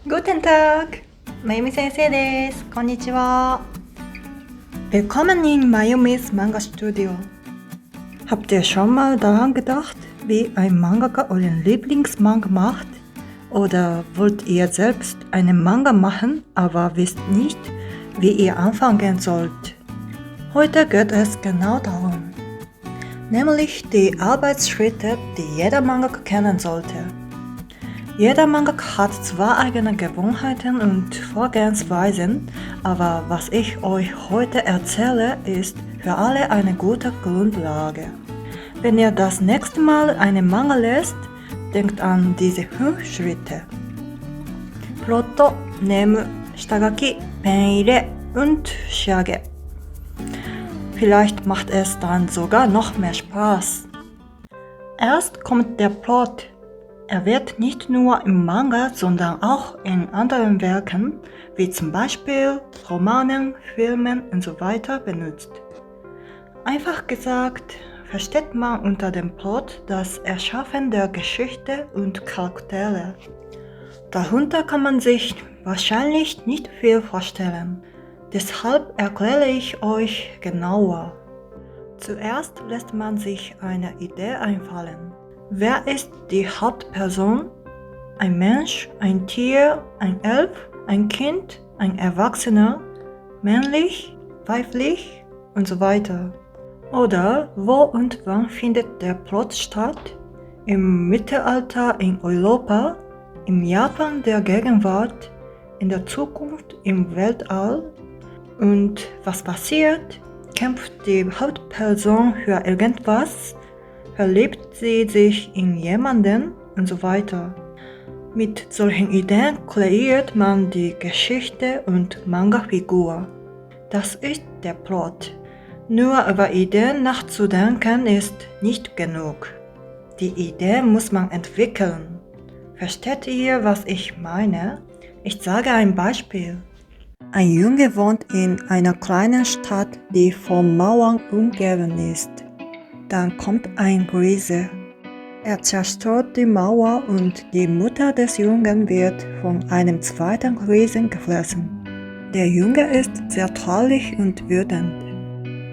Guten Tag! Mayumi Sensei desu. Konnichiwa. Willkommen in Mayumis Manga Studio. Habt ihr schon mal daran gedacht, wie ein Mangaka euren Lieblingsmanga macht? Oder wollt ihr selbst einen Manga machen, aber wisst nicht, wie ihr anfangen sollt? Heute geht es genau darum. Nämlich die Arbeitsschritte, die jeder Mangaka kennen sollte. Jeder Mangaka hat zwar eigene Gewohnheiten und Vorgehensweisen, aber was ich euch heute erzähle, ist für alle eine gute Grundlage. Wenn ihr das nächste Mal einen Manga lest, denkt an diese 5 Schritte. Plot, Nemu, Shitagaki, Pen-ire und Shiage. Vielleicht macht es dann sogar noch mehr Spaß. Erst kommt der Plot. Er wird nicht nur im Manga, sondern auch in anderen Werken, wie zum Beispiel Romanen, Filmen usw. benutzt. Einfach gesagt, versteht man unter dem Plot das Erschaffen der Geschichte und Charaktere. Darunter kann man sich wahrscheinlich nicht viel vorstellen. Deshalb erkläre ich euch genauer. Zuerst lässt man sich eine Idee einfallen. Wer ist die Hauptperson? Ein Mensch, ein Tier, ein Elf, ein Kind, ein Erwachsener, männlich, weiblich und so weiter. Oder wo und wann findet der Plot statt? Im Mittelalter in Europa, im Japan der Gegenwart, in der Zukunft im Weltall? Und was passiert? Kämpft die Hauptperson für irgendwas? Verliebt sie sich in jemanden und so weiter. Mit solchen Ideen kreiert man die Geschichte und Manga-Figur. Das ist der Plot. Nur über Ideen nachzudenken ist nicht genug. Die Idee muss man entwickeln. Versteht ihr, was ich meine? Ich sage ein Beispiel. Ein Junge wohnt in einer kleinen Stadt, die von Mauern umgeben ist. Dann kommt ein Riese. Er zerstört die Mauer und die Mutter des Jungen wird von einem zweiten Riesen gefressen. Der Junge ist sehr traurig und wütend.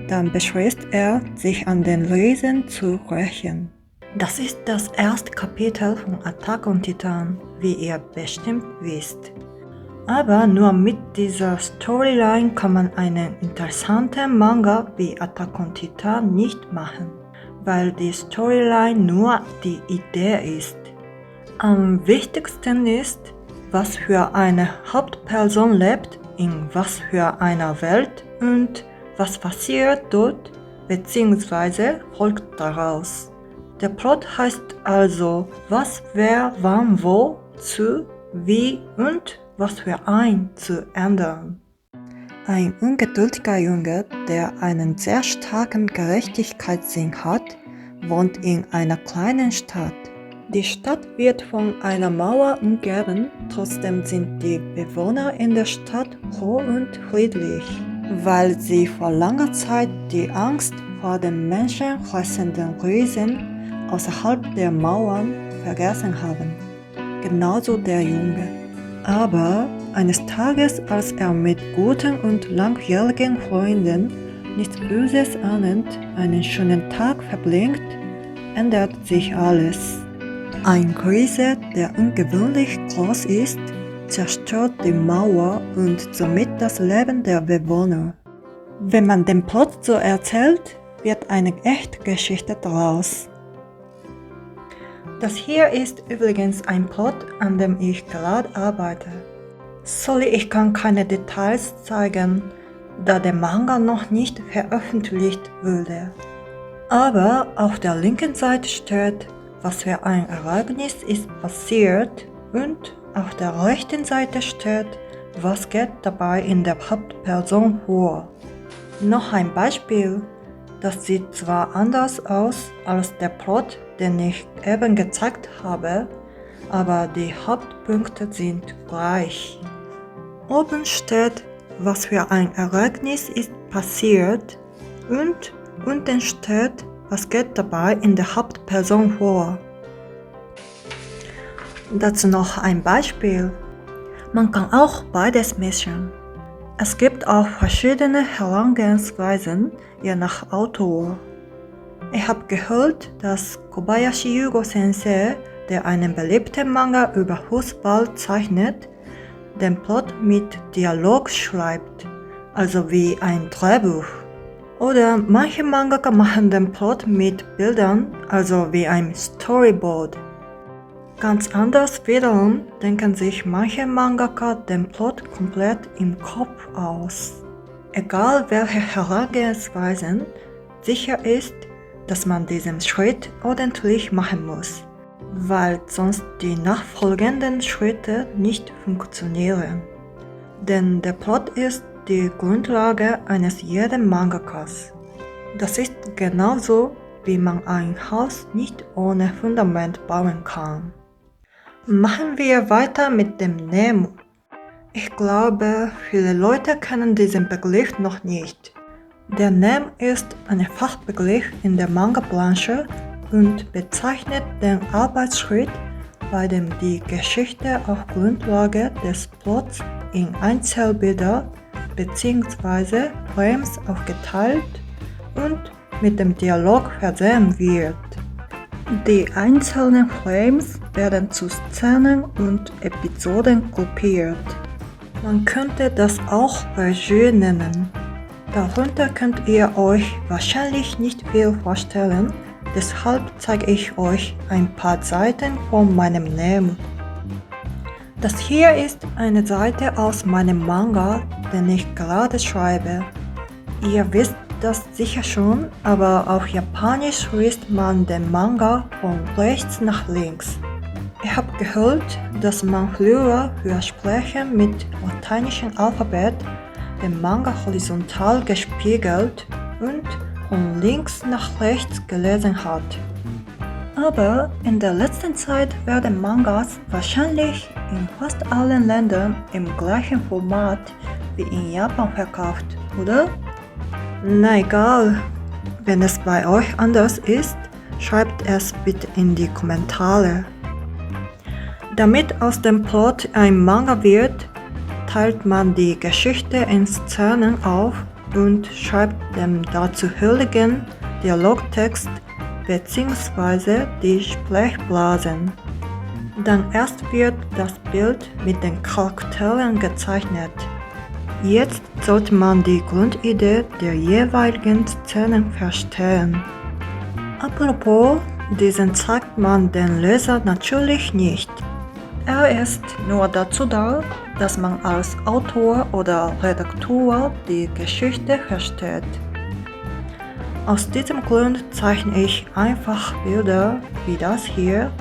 Dann beschließt er, sich an den Riesen zu rächen. Das ist das erste Kapitel von Attack on Titan, wie ihr bestimmt wisst. Aber nur mit dieser Storyline kann man einen interessanten Manga wie Attack on Titan nicht machen, weil die Storyline nur die Idee ist. Am wichtigsten ist, was für eine Hauptperson lebt, in was für einer Welt und was passiert dort bzw. folgt daraus. Der Plot heißt also, was, wer, wann, wo, zu, wie und was für ein zu ändern. Ein ungeduldiger Junge, der einen sehr starken Gerechtigkeitssinn hat, wohnt in einer kleinen Stadt. Die Stadt wird von einer Mauer umgeben, trotzdem sind die Bewohner in der Stadt froh und friedlich, weil sie vor langer Zeit die Angst vor den menschenfressenden Riesen außerhalb der Mauern vergessen haben. Genauso der Junge. Aber eines Tages, als er mit guten und langjährigen Freunden nichts Böses ahnend einen schönen Tag verbringt, ändert sich alles. Ein Riese, der ungewöhnlich groß ist, zerstört die Mauer und somit das Leben der Bewohner. Wenn man den Plot so erzählt, wird eine echte Geschichte daraus. Das hier ist übrigens ein Plot, an dem ich gerade arbeite. Sorry, ich kann keine Details zeigen, da der Manga noch nicht veröffentlicht wurde. Aber auf der linken Seite steht, was für ein Ereignis ist passiert und auf der rechten Seite steht, was geht dabei in der Hauptperson vor. Noch ein Beispiel. Das sieht zwar anders aus als der Plot, den ich eben gezeigt habe, aber die Hauptpunkte sind gleich. Oben steht, was für ein Ereignis ist passiert und unten steht, was geht dabei in der Hauptperson vor. Dazu noch ein Beispiel. Man kann auch beides mischen. Es gibt auch verschiedene Herangehensweisen, je nach Autor. Ich habe gehört, dass Kobayashi Yugo Sensei, der einen beliebten Manga über Fußball zeichnet, den Plot mit Dialog schreibt, also wie ein Drehbuch. Oder manche Mangaka machen den Plot mit Bildern, also wie ein Storyboard. Ganz anders wiederum denken sich manche Mangaka den Plot komplett im Kopf aus. Egal welche Herangehensweisen, sicher ist, dass man diesen Schritt ordentlich machen muss, weil sonst die nachfolgenden Schritte nicht funktionieren. Denn der Plot ist die Grundlage eines jeden Mangakas. Das ist genauso, wie man ein Haus nicht ohne Fundament bauen kann. Machen wir weiter mit dem Nemu. Ich glaube, viele Leute kennen diesen Begriff noch nicht. Der Nemu ist ein Fachbegriff in der Manga-Branche und bezeichnet den Arbeitsschritt, bei dem die Geschichte auf Grundlage des Plots in Einzelbilder bzw. Frames aufgeteilt und mit dem Dialog versehen wird. Die einzelnen Frames werden zu Szenen und Episoden gruppiert. Man könnte das auch Regie nennen. Darunter könnt ihr euch wahrscheinlich nicht viel vorstellen, deshalb zeige ich euch ein paar Seiten von meinem Nemu. Das hier ist eine Seite aus meinem Manga, den ich gerade schreibe. Ihr wisst das sicher schon, aber auf Japanisch liest man den Manga von rechts nach links. Ich habe gehört, dass man früher für Sprechen mit lateinischem Alphabet den Manga horizontal gespiegelt und von links nach rechts gelesen hat. Aber in der letzten Zeit werden Mangas wahrscheinlich in fast allen Ländern im gleichen Format wie in Japan verkauft, oder? Na egal, wenn es bei euch anders ist, schreibt es bitte in die Kommentare. Damit aus dem Plot ein Manga wird, teilt man die Geschichte in Szenen auf und schreibt den dazugehörigen Dialogtext bzw. die Sprechblasen. Dann erst wird das Bild mit den Charakteren gezeichnet. Jetzt sollte man die Grundidee der jeweiligen Szenen verstehen. Apropos, diesen zeigt man den Leser natürlich nicht. Er ist nur dazu da, dass man als Autor oder Redakteur die Geschichte versteht. Aus diesem Grund zeichne ich einfach Bilder wie das hier,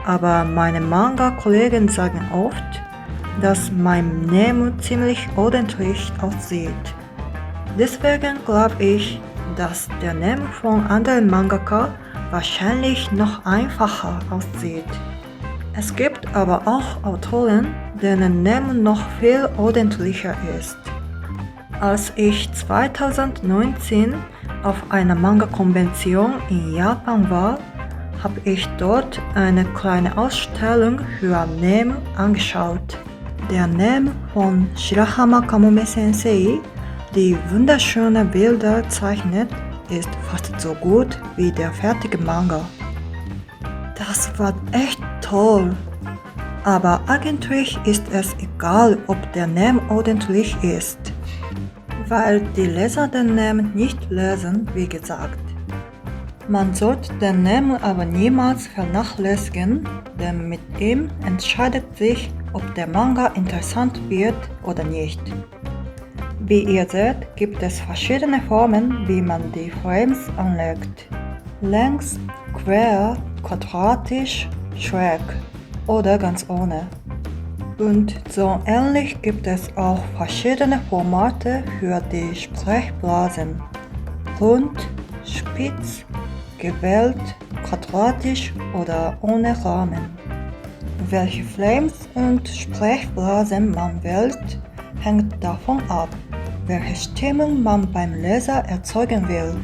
aber meine Manga-Kollegen sagen oft, dass mein Nemu ziemlich ordentlich aussieht. Deswegen glaube ich, dass der Nemu von anderen Mangaka wahrscheinlich noch einfacher aussieht. Es gibt aber auch Autoren, denen Nemu noch viel ordentlicher ist. Als ich 2019 auf einer Manga-Konvention in Japan war, habe ich dort eine kleine Ausstellung für Nemu angeschaut. Der Nemu von Shirahama Kamome Sensei, die wunderschöne Bilder zeichnet, ist fast so gut wie der fertige Manga. Das war echt toll. Aber eigentlich ist es egal, ob der Nemu ordentlich ist, weil die Leser den Nemu nicht lesen, wie gesagt. Man sollte den Nemu aber niemals vernachlässigen, denn mit ihm entscheidet sich, ob der Manga interessant wird oder nicht. Wie ihr seht, gibt es verschiedene Formen, wie man die Frames anlegt. Längs, quer, quadratisch, schräg oder ganz ohne. Und so ähnlich gibt es auch verschiedene Formate für die Sprechblasen. Rund, spitz, gewellt, quadratisch oder ohne Rahmen. Welche Frames und Sprechblasen man wählt, hängt davon ab, welche Stimmung man beim Leser erzeugen will.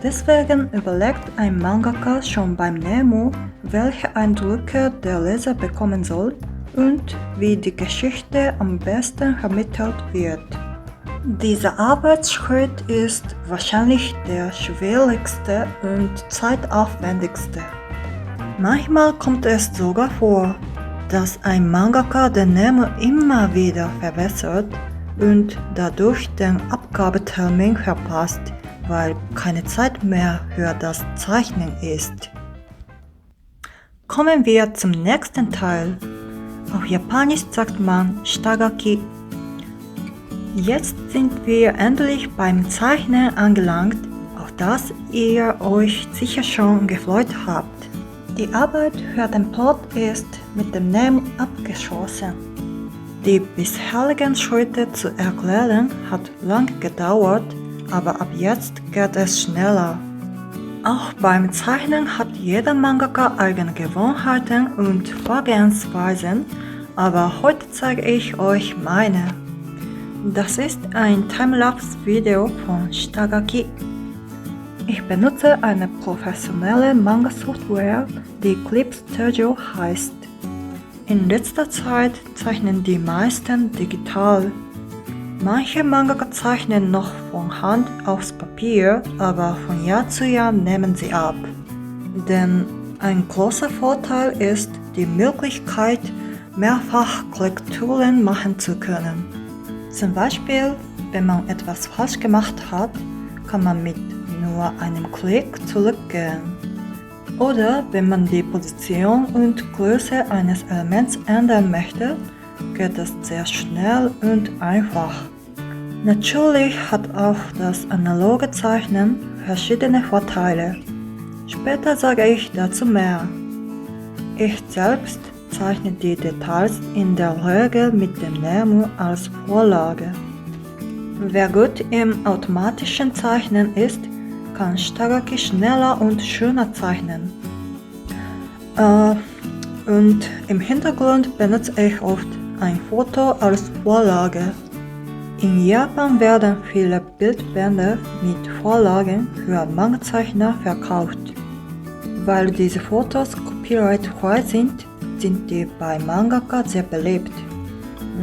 Deswegen überlegt ein Mangaka schon beim Nemu, welche Eindrücke der Leser bekommen soll und wie die Geschichte am besten vermittelt wird. Dieser Arbeitsschritt ist wahrscheinlich der schwierigste und zeitaufwendigste. Manchmal kommt es sogar vor, dass ein Mangaka den Namen immer wieder verbessert und dadurch den Abgabetermin verpasst, weil keine Zeit mehr für das Zeichnen ist. Kommen wir zum nächsten Teil. Auf Japanisch sagt man Shitagaki. Jetzt sind wir endlich beim Zeichnen angelangt, auf das ihr euch sicher schon gefreut habt. Die Arbeit für den Plot ist mit dem Namen abgeschlossen. Die bisherigen Schritte zu erklären hat lang gedauert, aber ab jetzt geht es schneller. Auch beim Zeichnen hat jeder Mangaka eigene Gewohnheiten und Vorgehensweisen, aber heute zeige ich euch meine. Das ist ein Timelapse-Video von Shitagaki. Ich benutze eine professionelle Manga-Software, die Clip Studio heißt. In letzter Zeit zeichnen die meisten digital. Manche Mangaka zeichnen noch von Hand aufs Papier, aber von Jahr zu Jahr nehmen sie ab. Denn ein großer Vorteil ist die Möglichkeit, mehrfach Korrekturen machen zu können. Zum Beispiel, wenn man etwas falsch gemacht hat, kann man mit nur einem Klick zurückgehen. Oder wenn man die Position und Größe eines Elements ändern möchte, geht es sehr schnell und einfach. Natürlich hat auch das analoge Zeichnen verschiedene Vorteile. Später sage ich dazu mehr. Ich selbst zeichne die Details in der Regel mit dem Nemo als Vorlage. Wer gut im automatischen Zeichnen ist, kann Shitagaki schneller und schöner zeichnen. Und im Hintergrund benutze ich oft ein Foto als Vorlage. In Japan werden viele Bildbände mit Vorlagen für Manga-Zeichner verkauft. Weil diese Fotos copyright-frei sind die bei Mangaka sehr beliebt.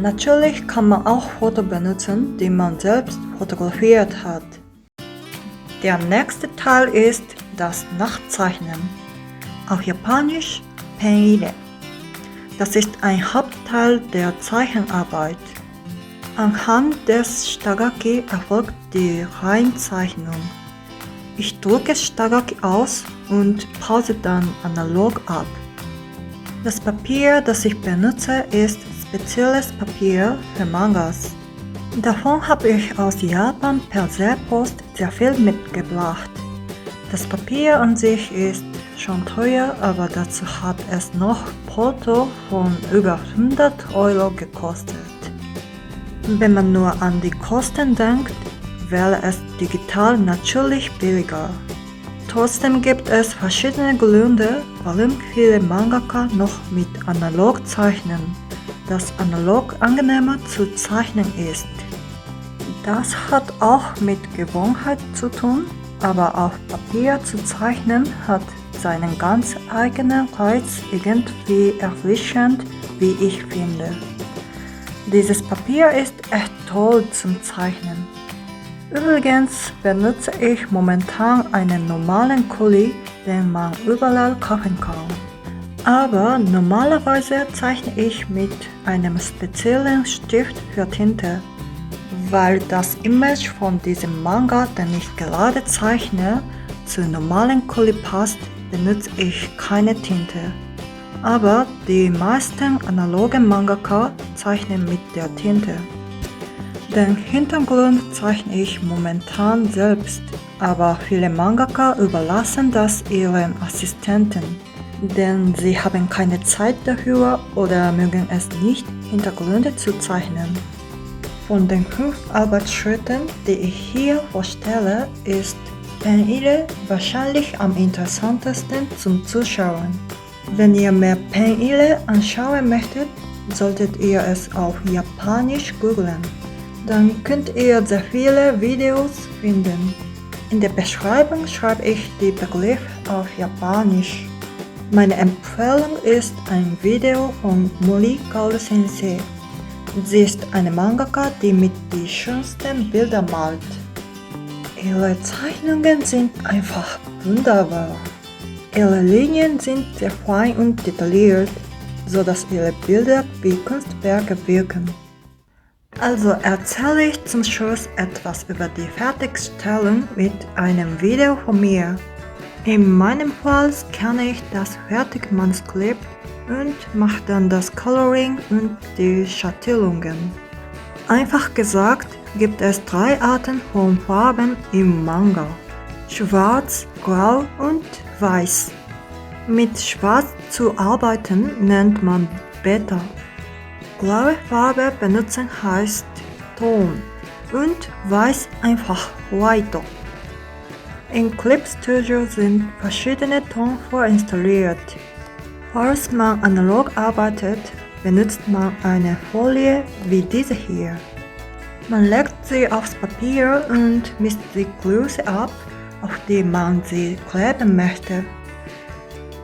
Natürlich kann man auch Fotos benutzen, die man selbst fotografiert hat. Der nächste Teil ist das Nachzeichnen. Auf Japanisch Pen-ire. Das ist ein Hauptteil der Zeichenarbeit. Anhand des Shitagaki erfolgt die Reinzeichnung. Ich drücke Shitagaki aus und pause dann analog ab. Das Papier, das ich benutze, ist spezielles Papier für Mangas. Davon habe ich aus Japan per Seepost sehr viel mitgebracht. Das Papier an sich ist schon teuer, aber dazu hat es noch Porto von über 100 € gekostet. Wenn man nur an die Kosten denkt, wäre es digital natürlich billiger. Trotzdem gibt es verschiedene Gründe, warum viele Mangaka noch mit analog zeichnen, dass analog angenehmer zu zeichnen ist. Das hat auch mit Gewohnheit zu tun, aber auf Papier zu zeichnen hat seinen ganz eigenen Reiz, irgendwie erfrischend, wie ich finde. Dieses Papier ist echt toll zum Zeichnen. Übrigens benutze ich momentan einen normalen Kuli, den man überall kaufen kann. Aber normalerweise zeichne ich mit einem speziellen Stift für Tinte. Weil das Image von diesem Manga, den ich gerade zeichne, zu normalen Kuli passt, benutze ich keine Tinte. Aber die meisten analogen Mangaka zeichnen mit der Tinte. Den Hintergrund zeichne ich momentan selbst, aber viele Mangaka überlassen das ihren Assistenten, denn sie haben keine Zeit dafür oder mögen es nicht, Hintergründe zu zeichnen. Von den 5 Arbeitsschritten, die ich hier vorstelle, ist Pen-ire wahrscheinlich am interessantesten zum Zuschauen. Wenn ihr mehr Pen-ire anschauen möchtet, solltet ihr es auf Japanisch googeln. Dann könnt ihr sehr viele Videos finden. In der Beschreibung schreibe ich die Begriffe auf Japanisch. Meine Empfehlung ist ein Video von Mori Kaoru Sensei. Sie ist eine Mangaka, die mit die schönsten Bilder malt. Ihre Zeichnungen sind einfach wunderbar. Ihre Linien sind sehr fein und detailliert, so dass ihre Bilder wie Kunstwerke wirken. Also erzähle ich zum Schluss etwas über die Fertigstellung mit einem Video von mir. In meinem Fall scanne ich das Fertigmanuskript und mache dann das Coloring und die Schattierungen. Einfach gesagt gibt es 3 Arten von Farben im Manga: Schwarz, Grau und Weiß. Mit Schwarz zu arbeiten nennt man Beta. Blaue Farbe benutzen heißt Ton und Weiß einfach White. In Clip Studio sind verschiedene Ton vorinstalliert. Falls man analog arbeitet, benutzt man eine Folie wie diese hier. Man legt sie aufs Papier und misst die Größe ab, auf die man sie kleben möchte.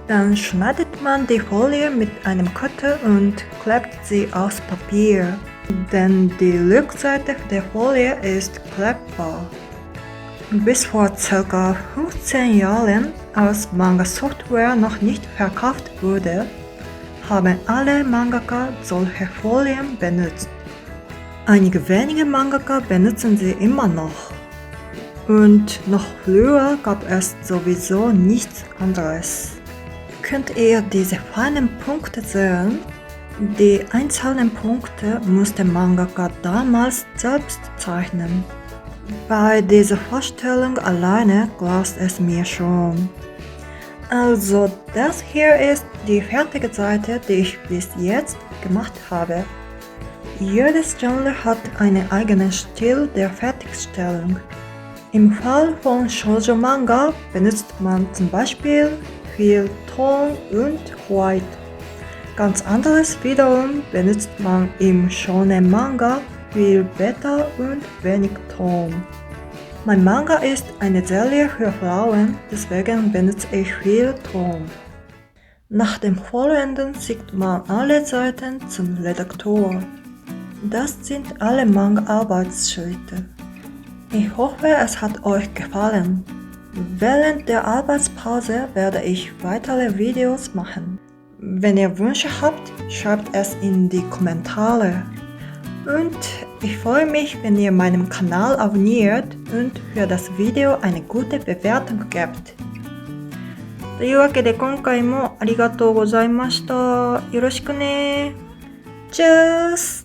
Dann schneidet man die Folie mit einem Cutter und klebt sie aufs Papier, denn die Rückseite der Folie ist klebbar. Bis vor ca. 15 Jahren, als Manga-Software noch nicht verkauft wurde, haben alle Mangaka solche Folien benutzt. Einige wenige Mangaka benutzen sie immer noch. Und noch früher gab es sowieso nichts anderes. Könnt ihr diese feinen Punkte sehen? Die einzelnen Punkte musste Mangaka damals selbst zeichnen. Bei dieser Vorstellung alleine glaubst es mir schon. Also das hier ist die fertige Seite, die ich bis jetzt gemacht habe. Jedes Genre hat einen eigenen Stil der Fertigstellung. Im Fall von Shoujo Manga benutzt man zum Beispiel viel Ton und White. Ganz anderes wiederum benutzt man im Shonen Manga viel Beta und wenig Ton. Mein Manga ist eine Serie für Frauen, deswegen benutze ich viel Ton. Nach dem Vollenden schickt man alle Seiten zum Redaktor. Das sind alle Manga-Arbeitsschritte. Ich hoffe, es hat euch gefallen. Während der Arbeitspause werde ich weitere Videos machen. Wenn ihr Wünsche habt, schreibt es in die Kommentare. Und ich freue mich, wenn ihr meinen Kanal abonniert und für das Video eine gute Bewertung gebt. というわけで今回もありがとうございました。よろしくね。Tschüss!